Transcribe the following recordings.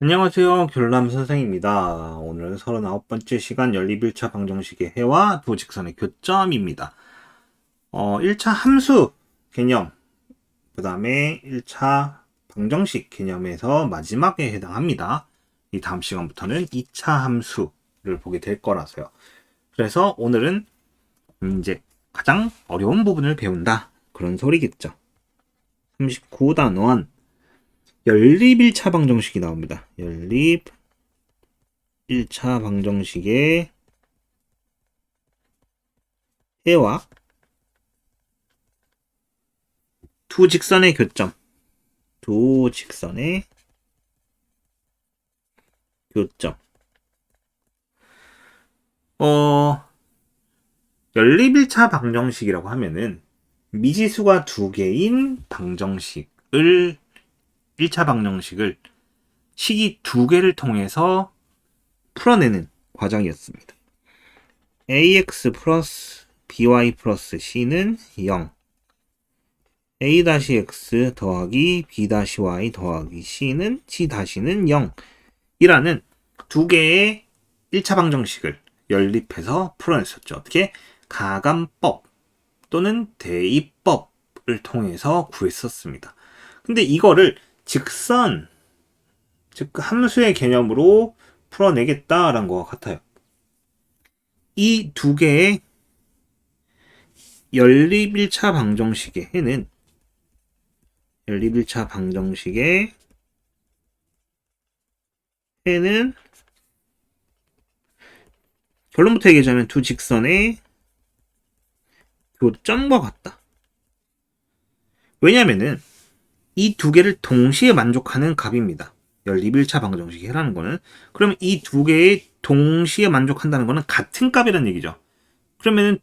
안녕하세요. 교남 선생입니다. 오늘은 39번째 시간 연립 1차 방정식의 해와 두 직선의 교점입니다. 1차 함수 개념, 그 다음에 1차 방정식 개념에서 마지막에 해당합니다. 이 다음 시간부터는 2차 함수를 보게 될 거라서요. 그래서 오늘은 이제 가장 어려운 부분을 배운다. 그런 소리겠죠. 39단원 연립 1차 방정식이 나옵니다. 연립 1차 방정식의 해와 두 직선의 교점. 두 직선의 교점. 연립 1차 방정식이라고 하면은 미지수가 두 개인 방정식을 1차 방정식을 식이 두 개를 통해서 풀어내는 과정이었습니다. ax 플러스 by 플러스 c는 0, a-x 더하기 b-y 더하기 c는 c-는 0 이라는 두 개의 1차 방정식을 연립해서 풀어냈었죠. 어떻게? 가감법 또는 대입법을 통해서 구했었습니다. 근데 이거를 직선, 즉 함수의 개념으로 풀어내겠다라는 것 같아요. 이 두 개의 연립 1차 방정식의 해는 연립 1차 방정식의 해는 결론부터 얘기하자면 두 직선의 교점과 같다. 왜냐면은 이 두 개를 동시에 만족하는 값입니다. 연립 1차 방정식이 해라는 거는. 그러면 이 두 개의 동시에 만족한다는 거는 같은 값이라는 얘기죠. 그러면은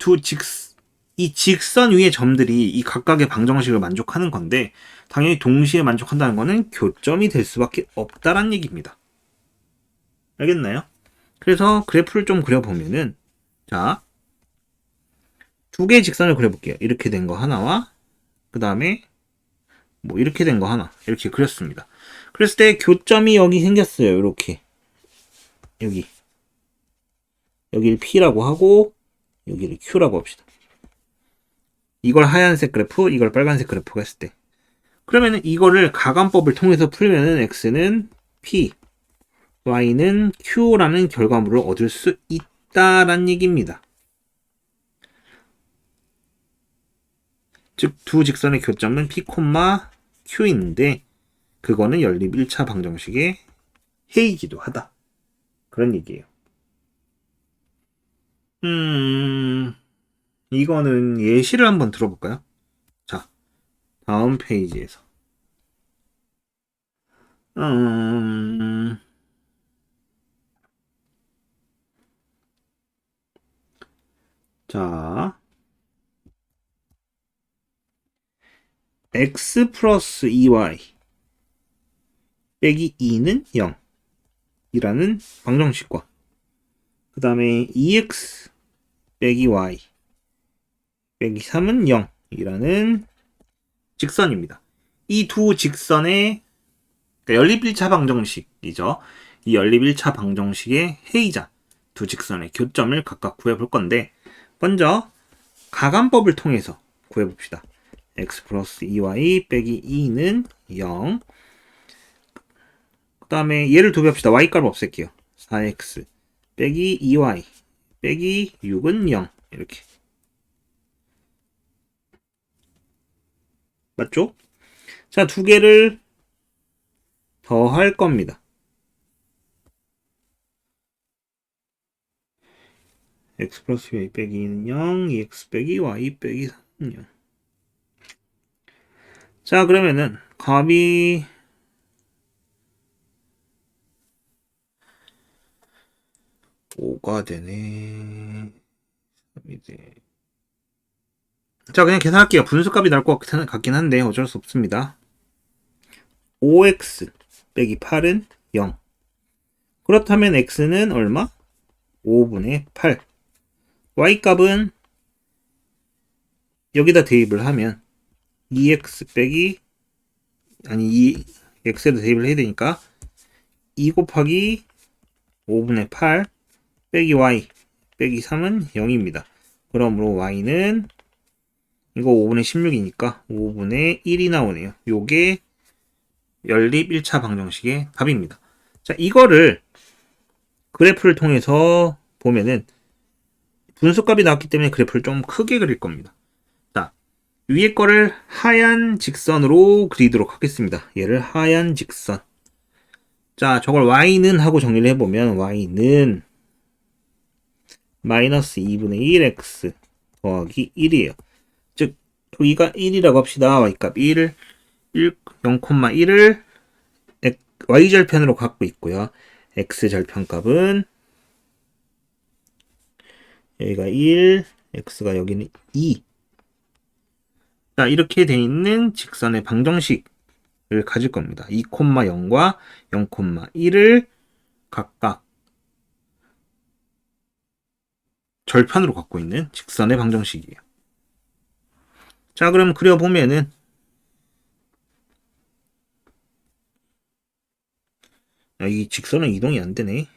이 직선 위의 점들이 이 각각의 방정식을 만족하는 건데 당연히 동시에 만족한다는 거는 교점이 될 수밖에 없다란 얘기입니다. 알겠나요? 그래서 그래프를 좀 그려보면은 자, 두 개의 직선을 그려볼게요. 이렇게 된 거 하나와 그 다음에 뭐 이렇게 된 거 하나 이렇게 그렸습니다. 그랬을 때 교점이 여기 생겼어요. 이렇게 여기를 P라고 하고 여기를 Q라고 합시다. 이걸 하얀색 그래프, 이걸 빨간색 그래프가 했을 때 그러면은 이거를 가감법을 통해서 풀면은 X는 P, Y는 Q라는 결과물을 얻을 수 있다란 얘기입니다. 즉 두 직선의 교점은 P, Q인데 그거는 연립 1차 방정식의 해이기도 하다. 그런 얘기예요. 이거는 예시를 한번 들어볼까요? 자, 다음 페이지에서. 자, x 플러스 2y 빼기 2는 0 이라는 방정식과 그 다음에 2x 빼기 y 빼기 3은 0 이라는 직선입니다. 이 두 직선의 그러니까 연립 1차 방정식이죠. 이 연립 1차 방정식의 해이자 두 직선의 교점을 각각 구해볼 건데 먼저 가감법을 통해서 구해봅시다. x 플러스 2y 빼기 2는 0. 그 다음에 얘를 두 배 합시다. y값 없앨게요. 4x 빼기 2y 빼기 6은 0. 이렇게. 맞죠? 자, 두 개를 더할 겁니다. x 플러스 y 빼기 2는 0, 2x 빼기 y 빼기 3은 0. 자, 그러면은 값이 5가 되네. 이제 자, 그냥 계산할게요. 분수값이 나올 것 같긴 한데 어쩔 수 없습니다. 5x 빼기 8은 0. 그렇다면 x는 얼마? 5분의 8. y값은 여기다 대입을 하면 2x 빼기 2x에도 대입을 해야 되니까 2 곱하기 5분의 8 빼기 y 빼기 3은 0입니다. 그러므로 y는 이거 5분의 16이니까 5분의 1이 나오네요. 요게 연립 1차 방정식의 답입니다. 자, 이거를 그래프를 통해서 보면은 분수값이 나왔기 때문에 그래프를 좀 크게 그릴 겁니다. 자, 위에 거를 하얀 직선으로 그리도록 하겠습니다. 얘를 하얀 직선. 자, 저걸 y는 하고 정리를 해보면 y는 마이너스 2분의 1x 더하기 1이에요. 즉, 여기가 1이라고 합시다. y값 1, 0,1을 y절편으로 갖고 있고요. x절편값은 여기가 1, x가 여기는 2. 자, 이렇게 돼 있는 직선의 방정식을 가질 겁니다. 2,0과 0,1을 각각 절편으로 갖고 있는 직선의 방정식이에요. 자, 그럼 그려보면은 이 직선은 이동이 안 되네.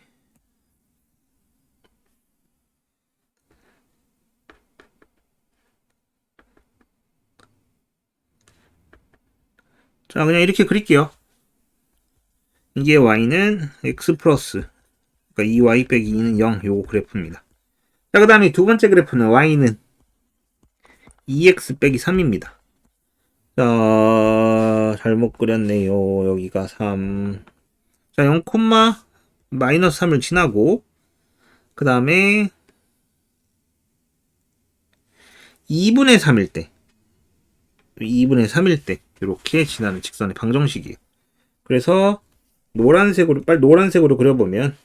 자, 그냥 이렇게 그릴게요. 이게 y는 x 플러스, 그러니까 2y 빼기 2는 0, 요거 그래프입니다. 자, 그 다음에 두 번째 그래프는 y는 2x 빼기 3입니다. 자, 잘못 그렸네요. 여기가 3. 자, 0, 마이너스 3을 지나고, 그 다음에 2분의 3일 때, 이렇게 지나는 직선의 방정식이에요. 그래서 노란색으로 그려보면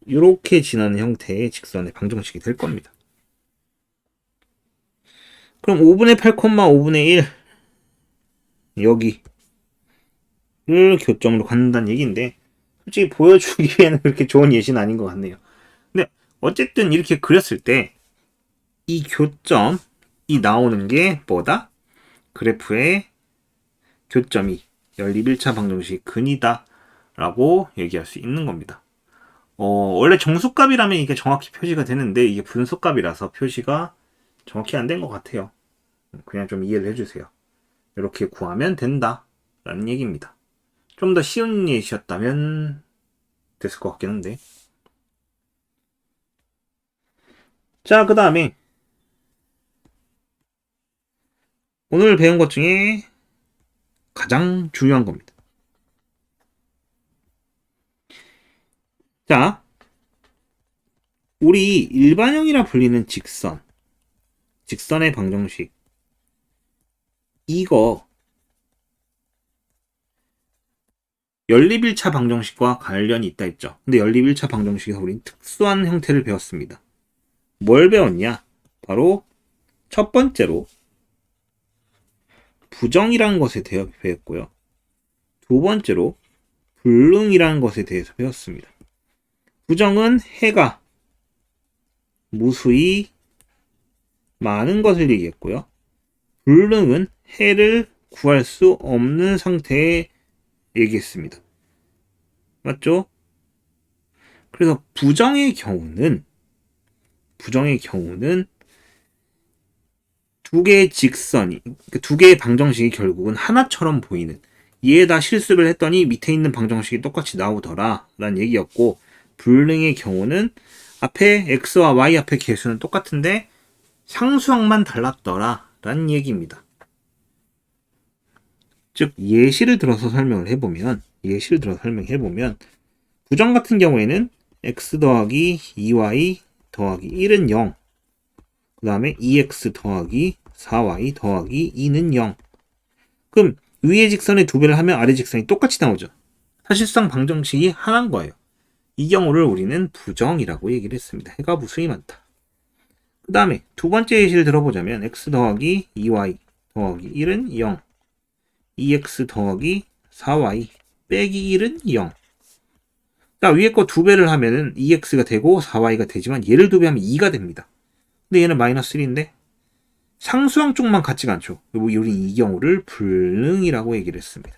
이렇게 지나는 형태의 직선의 방정식이 될 겁니다. 그럼 5분의 8, 5분의 1 여기를 교점으로 갖는다는 얘기인데, 솔직히 보여주기에는 그렇게 좋은 예시는 아닌 것 같네요. 근데 어쨌든 이렇게 그렸을 때 이 교점이 나오는 게 뭐다? 그래프의 교점이 연립 1차 방정식 근이다 라고 얘기할 수 있는 겁니다. 원래 정수값이라면 이게 정확히 표시가 되는데 이게 분수값이라서 표시가 정확히 안 된 것 같아요. 그냥 좀 이해를 해주세요. 이렇게 구하면 된다 라는 얘기입니다. 좀 더 쉬운 예시였다면 됐을 것 같긴 한데. 자, 그 다음에 오늘 배운 것 중에 가장 중요한 겁니다. 자, 우리 일반형이라 불리는 직선의 방정식, 이거 연립 1차 방정식과 관련이 있다 했죠. 근데 연립 1차 방정식에서 우린 특수한 형태를 배웠습니다. 뭘 배웠냐? 바로 첫 번째로 부정이라는 것에 대해 배웠고요. 두 번째로 불능이라는 것에 대해서 배웠습니다. 부정은 해가 무수히 많은 것을 얘기했고요. 불능은 해를 구할 수 없는 상태에 얘기했습니다. 맞죠? 그래서 부정의 경우는 두 개의 직선이, 두 개의 방정식이 결국은 하나처럼 보이는, 얘에다 실습을 했더니 밑에 있는 방정식이 똑같이 나오더라 라는 얘기였고, 불능의 경우는 앞에 x와 y 앞에 개수는 똑같은데 상수항만 달랐더라 라는 얘기입니다. 즉 예시를 들어서 설명을 해보면 부정 같은 경우에는 x 더하기 2y 더하기 1은 0, 그 다음에 2x 더하기 4y 더하기 2는 0. 그럼 위의 직선의 두 배를 하면 아래 직선이 똑같이 나오죠. 사실상 방정식이 하나인 거예요. 이 경우를 우리는 부정이라고 얘기를 했습니다. 해가 무수히 많다. 그 다음에 두 번째 예시를 들어보자면 x 더하기 2y 더하기 1은 0, 2x 더하기 4y 빼기 1은 0. 자, 위에 거 두 배를 하면은 2x가 되고 4y가 되지만 얘를 두 배하면 2가 됩니다. 근데 얘는 마이너스 1인데 상수항 쪽만 같지가 않죠. 우리 이 경우를 불능이라고 얘기를 했습니다.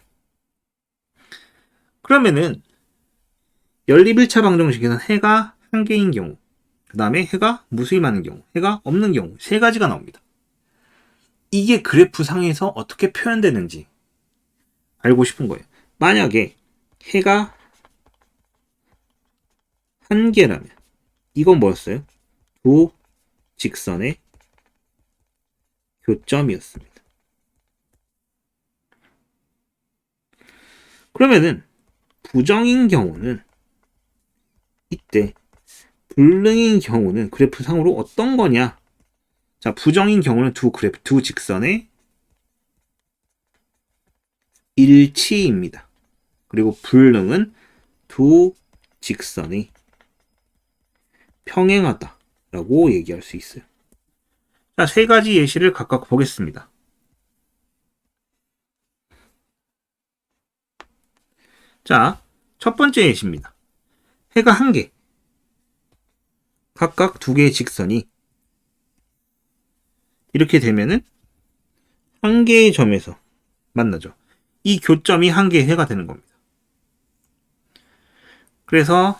그러면은 연립 1차 방정식에서는 해가 한 개인 경우, 그 다음에 해가 무수히 많은 경우, 해가 없는 경우 세 가지가 나옵니다. 이게 그래프 상에서 어떻게 표현되는지 알고 싶은 거예요. 만약에 해가 한 개라면 이건 뭐였어요? 두 직선의 교점이었습니다. 그러면은 부정인 경우는 이때 불능인 경우는 그래프 상으로 어떤 거냐? 자, 부정인 경우는 두 직선의 일치입니다. 그리고 불능은 두 직선이 평행하다라고 얘기할 수 있어요. 자, 세 가지 예시를 각각 보겠습니다. 자, 첫 번째 예시입니다. 해가 한 개, 각각 두 개의 직선이 이렇게 되면은 한 개의 점에서 만나죠. 이 교점이 한 개의 해가 되는 겁니다. 그래서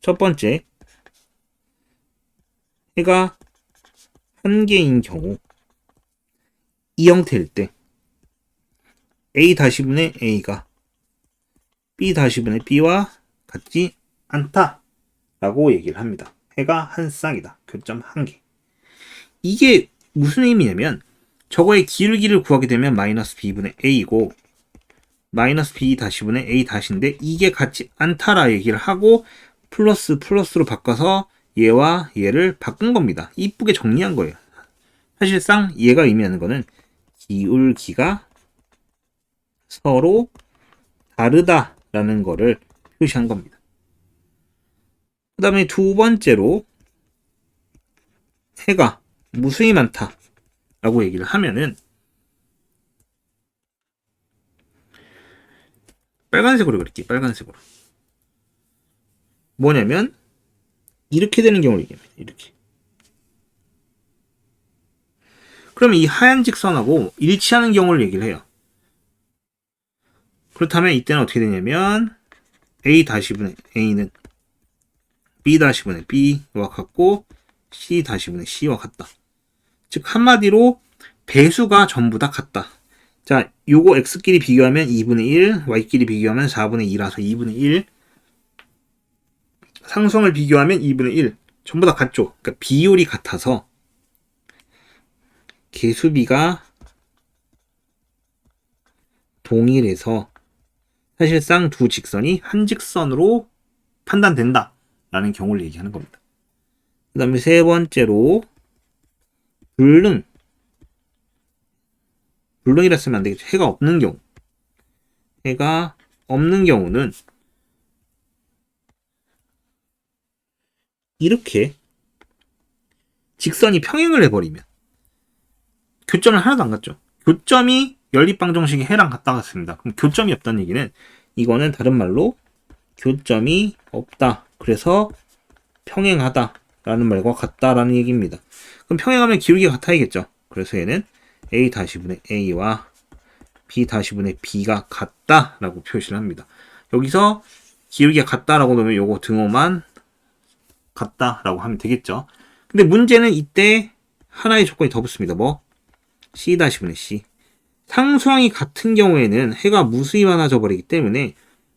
첫 번째 해가 한 개인 경우 이 형태일 때 a-분의 a가 b-분의 b와 같지 않다라고 얘기를 합니다. 해가 한 쌍이다. 교점 한 개. 이게 무슨 의미냐면 저거의 기울기를 구하게 되면 마이너스 b분의 a이고 마이너스 b-분의 a-인데 이게 같지 않다라 얘기를 하고 플러스로 바꿔서 얘와 얘를 바꾼 겁니다. 이쁘게 정리한 거예요. 사실상 얘가 의미하는 거는 기울기가 서로 다르다라는 거를 표시한 겁니다. 그 다음에 두 번째로 해가 무수히 많다라고 얘기를 하면은 빨간색으로 그릴게요. 빨간색으로. 뭐냐면 이렇게 되는 경우를 얘기합니다. 이렇게. 그러면 이 하얀 직선하고 일치하는 경우를 얘기를 해요. 그렇다면 이때는 어떻게 되냐면 a-분의 a는 b-분의 b와 같고 c-분의 c와 같다. 즉 한마디로 배수가 전부 다 같다. 자, 요거 x끼리 비교하면 2분의 1, y끼리 비교하면 4분의 2라서 2분의 1, 상성을 비교하면 2분의 1, 전부 다 같죠. 그러니까 비율이 같아서 개수비가 동일해서 사실상 두 직선이 한 직선으로 판단된다 라는 경우를 얘기하는 겁니다. 그 다음에 세 번째로 불능이라 쓰면 안 되겠죠. 해가 없는 경우. 해가 없는 경우는 이렇게 직선이 평행을 해버리면 교점을 하나도 안 갖죠. 교점이 연립방정식의 해랑 같다 같습니다. 그럼 교점이 없다는 얘기는 이거는 다른 말로 교점이 없다. 그래서 평행하다 라는 말과 같다라는 얘기입니다. 그럼 평행하면 기울기가 같아야겠죠. 그래서 얘는 a-분의 a와 b-분의 b가 같다라고 표시를 합니다. 여기서 기울기가 같다라고 놓으면 요거 등호만 같다라고 하면 되겠죠. 근데 문제는 이때 하나의 조건이 더 붙습니다. 뭐? c-분의 c. 상수항이 같은 경우에는 해가 무수히 많아져 버리기 때문에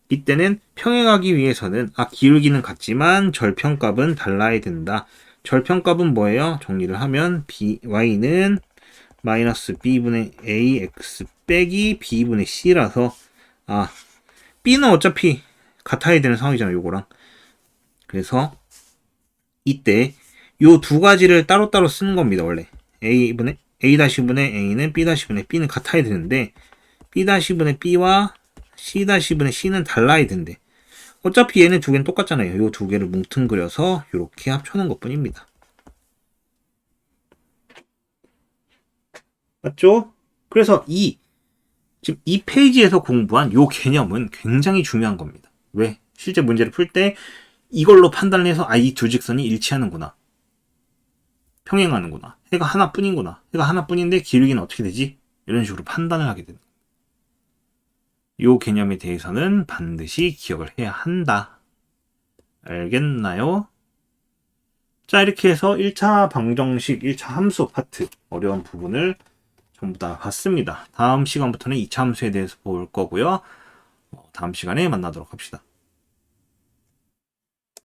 이때는 평행하기 위해서는 기울기는 같지만 절편값은 달라야 된다. 절편값은 뭐예요? 정리를 하면 y는 마이너스 b분의 ax 빼기 b분의 c라서 b는 어차피 같아야 되는 상황이잖아요. 요거랑. 그래서 이때 요 두 가지를 따로따로 쓰는 겁니다. 원래 a-분의 a는 b-분의 b는 같아야 되는데 b-분의 b와 c-분의 c는 달라야 되는데 어차피 얘네 두 개는 똑같잖아요. 요 두 개를 뭉뚱그려서 이렇게 합쳐놓은 것 뿐입니다. 맞죠? 그래서 지금 이 페이지에서 공부한 요 개념은 굉장히 중요한 겁니다. 왜? 실제 문제를 풀 때 이걸로 판단을 해서 이 두 직선이 일치하는구나. 평행하는구나. 해가 하나뿐인구나. 해가 하나뿐인데 기울기는 어떻게 되지? 이런 식으로 판단을 하게 됩니다. 요 개념에 대해서는 반드시 기억을 해야 한다 알겠나요? 자, 이렇게 해서 1차 방정식, 1차 함수 파트 어려운 부분을 전부 다 봤습니다. 다음 시간부터는 2차 함수에 대해서 볼 거고요. 다음 시간에 만나도록 합시다.